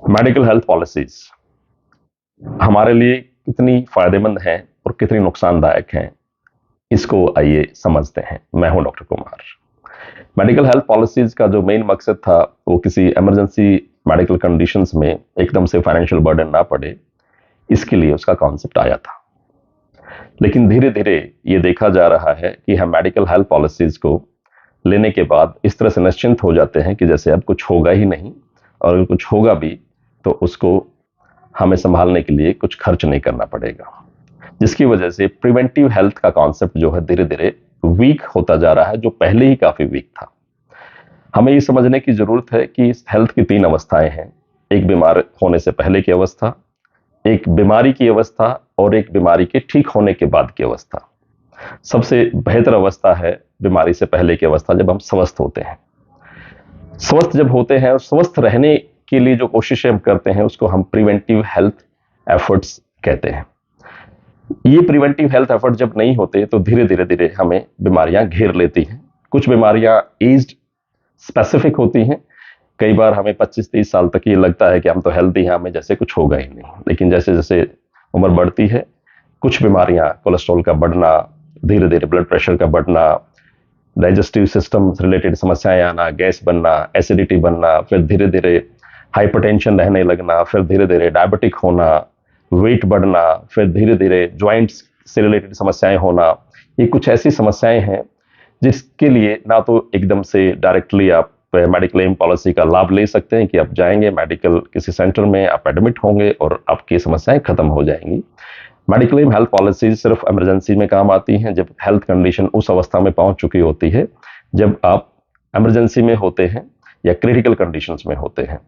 Medical health policies हमारे लिए कितनी फायदेमंद हैं और कितनी नुकसानदायक हैं, इसको आइए समझते हैं। मैं हूं doctor Kumar. Medical health policies का जो मेन मकसद था, वो किसी इमरजेंसी मेडिकल कंडीशंस में एकदम से फाइनेंशियल बर्डन ना पड़े, इसके लिए उसका कॉन्सेप्ट आया था। लेकिन धीरे धीरे ये देखा जा रहा है कि हम मेडिकल हेल्थ पॉलिसीज को लेने के बाद इस तरह से निश्चिंत हो जाते हैं कि जैसे अब कुछ होगा ही नहीं, और अगर कुछ होगा भी तो उसको हमें संभालने के लिए कुछ खर्च नहीं करना पड़ेगा, जिसकी वजह से प्रिवेंटिव हेल्थ का कॉन्सेप्ट जो है धीरे धीरे वीक होता जा रहा है, जो पहले ही काफी वीक था। हमें ये समझने की जरूरत है कि हेल्थ की तीन अवस्थाएं हैं। एक बीमार होने से पहले की अवस्था, एक बीमारी की अवस्था, और एक बीमारी के ठीक होने के बाद की अवस्था। सबसे बेहतर अवस्था है बीमारी से पहले की अवस्था, जब हम स्वस्थ होते हैं। स्वस्थ जब होते हैं और स्वस्थ रहने के लिए जो कोशिशें हम करते हैं, उसको हम प्रिवेंटिव हेल्थ एफर्ट्स कहते हैं। ये प्रिवेंटिव हेल्थ एफर्ट जब नहीं होते तो धीरे धीरे धीरे हमें बीमारियां घेर लेती हैं। कुछ बीमारियां एज्ड स्पेसिफिक होती हैं। कई बार हमें 25-30 साल तक ये लगता है कि हम तो हेल्दी हैं, हमें जैसे कुछ होगा ही नहीं। लेकिन जैसे जैसे उम्र बढ़ती है, कुछ बीमारियां, कोलेस्ट्रॉल का बढ़ना, धीरे धीरे ब्लड प्रेशर का बढ़ना, डाइजेस्टिव सिस्टम रिलेटेड समस्याएं आना, गैस बनना, एसिडिटी बनना, फिर धीरे धीरे हाइपरटेंशन रहने लगना, फिर धीरे धीरे डायबिटिक होना, वेट बढ़ना, फिर धीरे धीरे ज्वाइंट्स से रिलेटेड समस्याएं होना। ये कुछ ऐसी समस्याएं हैं जिसके लिए ना तो एकदम से डायरेक्टली आप मेडिक्लेम क्लेम पॉलिसी का लाभ ले सकते हैं कि आप जाएंगे मेडिकल किसी सेंटर में, आप एडमिट होंगे और आपकी समस्याएं खत्म हो जाएंगी। मेडिक्लेम हेल्थ पॉलिसी सिर्फ इमरजेंसी में काम आती हैं, जब हेल्थ कंडीशन उस अवस्था में पहुंच चुकी होती है जब आप इमरजेंसी में होते हैं या क्रिटिकल कंडीशंस में होते हैं।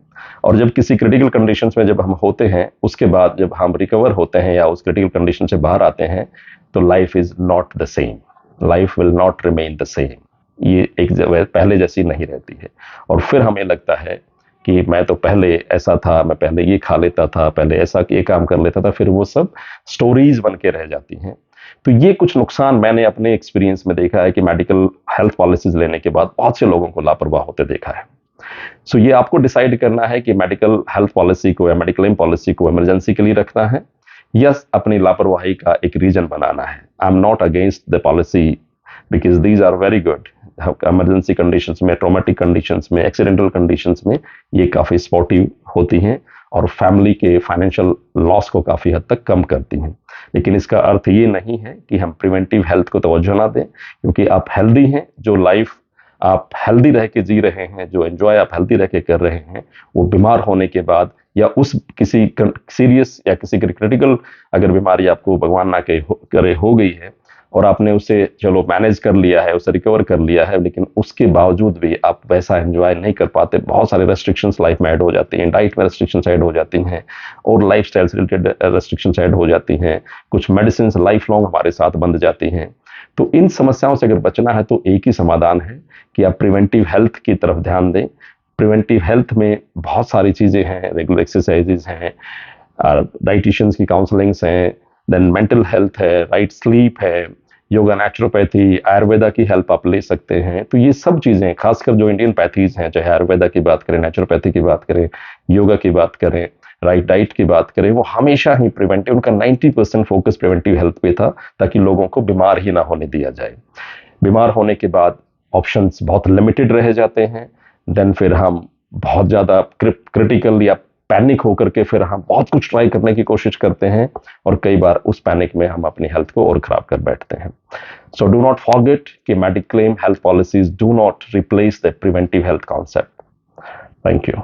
और जब किसी क्रिटिकल कंडीशंस में जब हम होते हैं, उसके बाद जब हम रिकवर होते हैं या उस क्रिटिकल कंडीशन से बाहर आते हैं, तो life is not the same. Life will not remain the same. ये एक पहले जैसी नहीं रहती है। और फिर हमें लगता है कि मैं तो पहले ऐसा था, मैं पहले ये खा लेता था, पहले ऐसा ये काम कर लेता था। फिर वो सब स्टोरीज बन के रह जाती हैं। तो ये कुछ नुकसान मैंने अपने एक्सपीरियंस में देखा है कि मेडिकल हेल्थ पॉलिसीज लेने के बाद बहुत से लोगों को लापरवाह होते देखा है। सो ये आपको डिसाइड करना है कि मेडिकल हेल्थ पॉलिसी को या मेडिकल क्लेम पॉलिसी को इमरजेंसी के लिए रखना है या अपनी लापरवाही का एक रीजन बनाना है। I am not against the policy because these are very good. Emergency conditions में, ट्रॉमेटिक कंडीशंस में, एक्सीडेंटल कंडीशंस में ये काफ़ी सपोर्टिव होती हैं और फैमिली के फाइनेंशियल लॉस को काफ़ी हद तक कम करती हैं। लेकिन इसका अर्थ ये नहीं है कि हम प्रिवेंटिव हेल्थ को तवज्जो ना दें, क्योंकि आप हेल्दी हैं, जो लाइफ आप हेल्दी रह के जी रहे हैं, जो एंजॉय आप हेल्दी रह के कर रहे हैं, वो बीमार होने के बाद या उस किसी सीरियस या किसी क्रिटिकल अगर बीमारी आपको भगवान ना करे हो गई है और आपने उसे चलो मैनेज कर लिया है, उसे रिकवर कर लिया है, लेकिन उसके बावजूद भी आप वैसा एंजॉय नहीं कर पाते। बहुत सारे रेस्ट्रिक्शंस लाइफ में ऐड हो जाती हैं, डाइट में रेस्ट्रिक्शंस ऐड हो जाती हैं और लाइफ स्टाइल से रिलेटेड रेस्ट्रिक्शंस ऐड हो जाती हैं। कुछ मेडिसिन लाइफ लॉन्ग हमारे साथ बंध जाती हैं। तो इन समस्याओं से अगर बचना है तो एक ही समाधान है कि आप प्रिवेंटिव हेल्थ की तरफ ध्यान दें। प्रिवेंटिव हेल्थ में बहुत सारी चीज़ें हैं, रेगुलर एक्सरसाइजेज हैं, डाइटिशियंस की काउंसलिंग्स हैं, देन मेंटल हेल्थ है, राइट स्लीप है, योगा, नेचुरोपैथी, आयुर्वेदा की हेल्प आप ले सकते हैं। तो ये सब चीज़ें, खासकर जो इंडियन पैथीज हैं, चाहे आयुर्वेदा की बात करें, नेचुरोपैथी की बात करें, योगा की बात करें, राइट डाइट की बात करें, वो हमेशा ही प्रिवेंटिव, उनका 90% फोकस प्रिवेंटिव हेल्थ पे था, ताकि लोगों को बीमार ही ना होने दिया जाए। बीमार होने के बाद ऑप्शंस बहुत लिमिटेड रह जाते हैं। देन फिर हम बहुत ज़्यादा क्रिटिकल या पैनिक होकर के फिर हम बहुत कुछ ट्राई करने की कोशिश करते हैं और कई बार उस पैनिक में हम अपनी हेल्थ को और खराब कर बैठते हैं। सो डू नॉट फॉरगेट कि mediclaim health policies do not replace the preventive health concept. Thank you.